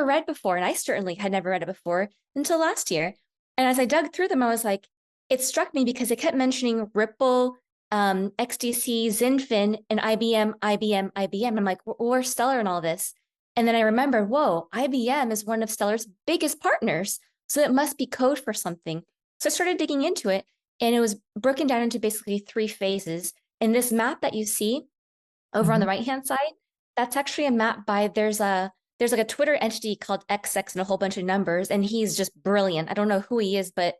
read before. And I certainly had never read it before until last year. And as I dug through them, I was like, it struck me because it kept mentioning Ripple, XDC, Zinfin, and IBM. I'm like, where's Stellar and all this? And then I remembered, whoa, IBM is one of Stellar's biggest partners. So it must be code for something. So I started digging into it, and it was broken down into basically 3 phases. And this map that you see over on the right-hand side, that's actually a map by, there's like a Twitter entity called XX and a whole bunch of numbers, and he's just brilliant. I don't know who he is, but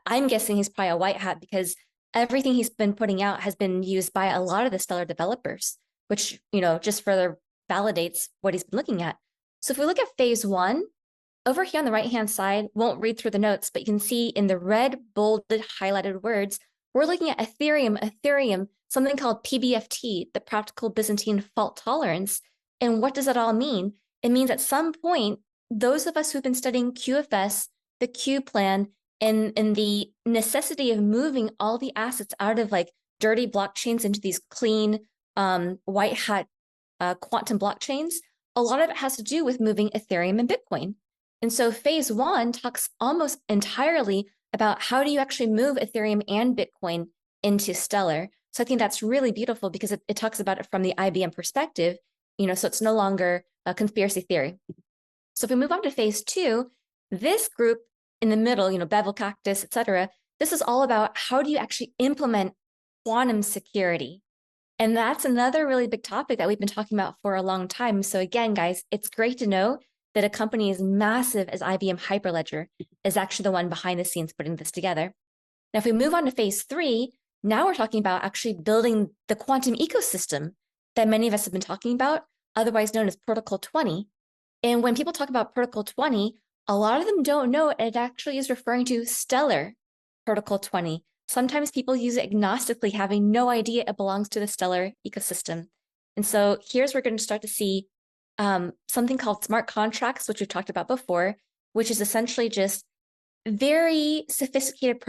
I'm guessing he's probably a white hat because everything he's been putting out has been used by a lot of the Stellar developers, which, just further validates what he's been looking at. So if we look at phase 1, over here on the right-hand side, won't read through the notes, but you can see in the red, bolded, highlighted words, we're looking at Ethereum, something called PBFT, the Practical Byzantine Fault Tolerance. And what does that all mean? It means at some point, those of us who've been studying QFS, the Q plan, and the necessity of moving all the assets out of like dirty blockchains into these clean white hat quantum blockchains, a lot of it has to do with moving Ethereum and Bitcoin. And so phase 1 talks almost entirely about how do you actually move Ethereum and Bitcoin into Stellar. So I think that's really beautiful because it talks about it from the IBM perspective, so it's no longer a conspiracy theory. So if we move on to phase 2, this group in the middle, Bevel Cactus, et cetera, this is all about how do you actually implement quantum security. And that's another really big topic that we've been talking about for a long time. So again, guys, it's great to know that a company as massive as IBM Hyperledger is actually the one behind the scenes putting this together. Now, if we move on to phase 3, now we're talking about actually building the quantum ecosystem that many of us have been talking about, otherwise known as Protocol 20. And when people talk about Protocol 20, a lot of them don't know it actually is referring to Stellar Protocol 20. Sometimes people use it agnostically, having no idea it belongs to the Stellar ecosystem. And so here's where we're going to start to see something called smart contracts, which we've talked about before, which is essentially just very sophisticated